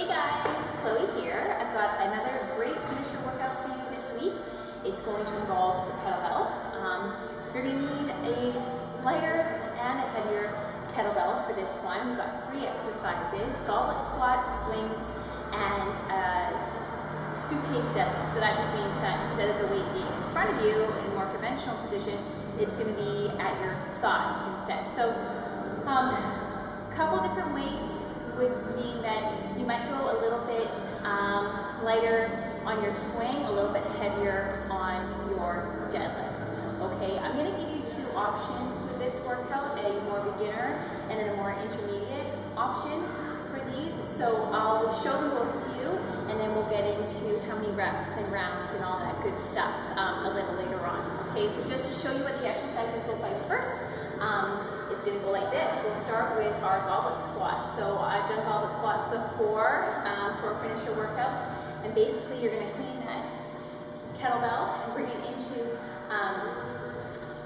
Hey guys, Chloe here. I've got another great finisher workout for you this week. It's going to involve the kettlebell. You're going to need a lighter and a heavier kettlebell for this one. We've got 3 exercises: goblet squats, swings, and suitcase deadlift. So that just means that instead of the weight being in front of you in a more conventional position, it's going to be at your side instead. So a couple different weights would mean that you might go a little bit lighter on your swing, a little bit heavier on your deadlift. Okay, I'm going to give you 2 options with this workout, a more beginner and then a more intermediate option for these. So I'll show them both to you, and then we'll get into how many reps and rounds and all that good stuff a little later on. Okay, so just to show you what the exercises look like first, it's going to go like this. We'll start with our goblet squat. So I've done goblet squats before for finisher workouts, and basically you're going to clean that kettlebell and bring it into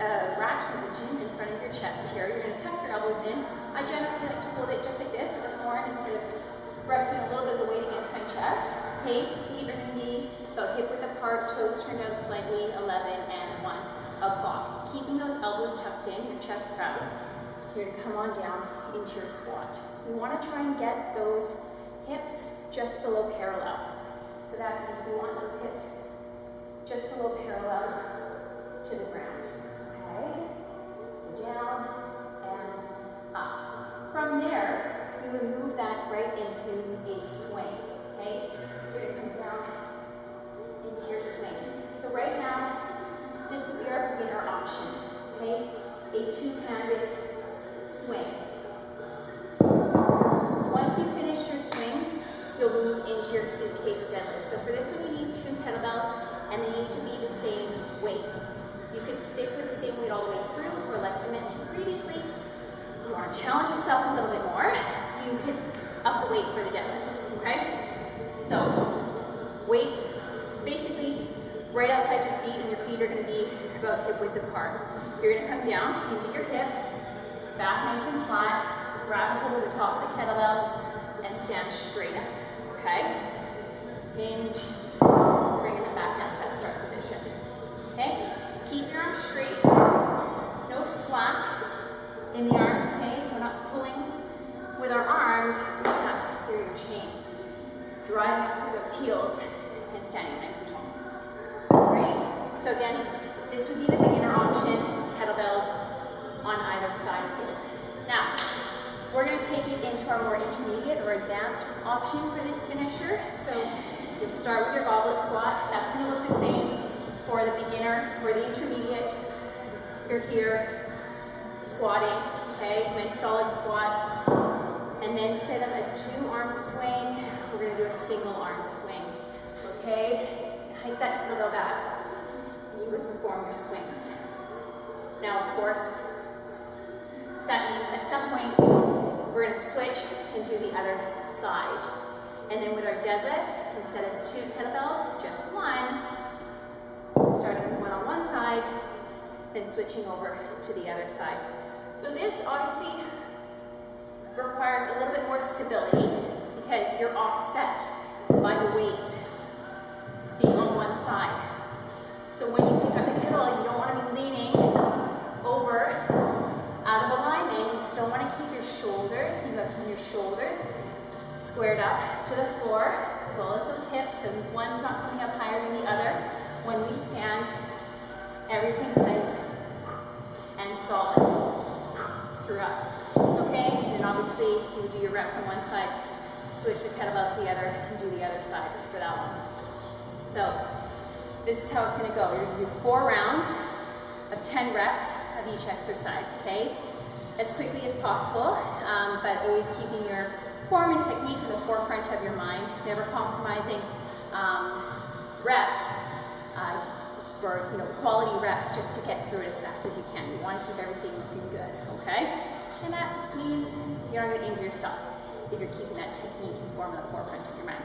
a rack position in front of your chest here. You're going to tuck your elbows in. I generally like to hold it just like this at the horn and sort of resting a little bit of the weight against my chest. Okay, feet are going to be about hip width apart, toes turned out slightly, 11 and 1 o'clock. Keeping those elbows tucked in, your chest proud. You're going to come on down into your squat. We want to try and get those hips just below parallel. So that means we want those hips just below parallel to the ground. Okay, so down and up. From there, we would move that right into a swing. Okay, so you're going to come down into your swing. So right now, this would be our beginner option. Okay, a 2-handed swing. Once you finish your swings, you'll move into your suitcase deadlift. So for this one, you need 2 kettlebells, and they need to be the same weight. You could stick with the same weight all the way through, or like I mentioned previously, if you want to challenge yourself a little bit more, you could up the weight for the deadlift. Okay? So weights basically right outside your feet, and your feet are going to be about hip width apart. You're going to come down into your hip, back nice and flat, grab a hold of the top of the kettlebells, and stand straight up. Okay? Hinge, bringing it back down to that start position. Okay? Keep your arms straight, no slack in the arms, okay? So we're not pulling with our arms into that posterior chain. Driving up through those heels and standing nice and tall. Great. So again, this would be the beginner option, kettlebells on either side of you. Now, we're going to take it into our more intermediate or advanced option for this finisher. So you'll start with your goblet squat. That's going to look the same for the beginner or the intermediate. You're here squatting, okay? Nice solid squats. And then instead of a 2-arm swing, we're going to do a single-arm swing, okay? Hike that kettlebell back, and you would perform your swings. Now, of course, that means at some point, we're going to switch and do the other side. And then with our deadlift, instead of 2 kettlebells, just 1, starting with 1 on one side, then switching over to the other side. So this obviously requires a little bit more stability because you're offset by the weight being on one side. So when you pick up the kettlebell, you don't want to be leaning over out of alignment. You still want to keep your shoulders, think about keeping your shoulders squared up to the floor, as well as those hips, so one's not coming up higher than the other. When we stand, everything's nice and solid throughout. Okay, and then obviously you would do your reps on one side, switch the kettlebell to the other, and do the other side for that one. So this is how it's going to go. You're going to do 4 rounds of 10 reps of each exercise, okay? As quickly as possible, but always keeping your form and technique in the forefront of your mind, never compromising reps for quality reps just to get through it as fast as you can. You want to keep everything looking good, okay? And that means you're not going to injure yourself if you're keeping that technique and form in the forefront of your mind.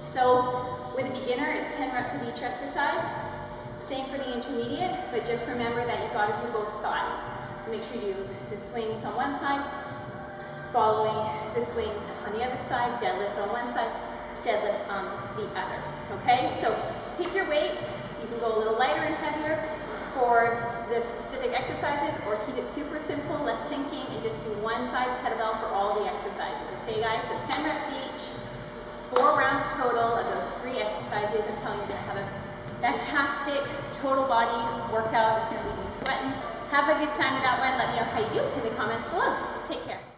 So with a beginner, it's 10 reps of each exercise. Same for the intermediate, but just remember that you've got to do both sides. So make sure you do the swings on one side, following the swings on the other side, deadlift on one side, deadlift on the other, okay? So pick your weights. You can go a little lighter and heavier for the specific exercises, or keep it super simple, less thinking, and just do one size kettlebell for all the exercises, okay guys? So 10 reps each, 4 rounds total of those 3 exercises. I'm telling you, you're gonna have a fantastic total body workout. It's gonna leave you sweating. Have a good time with that one. Let me know how you do in the comments below. Take care.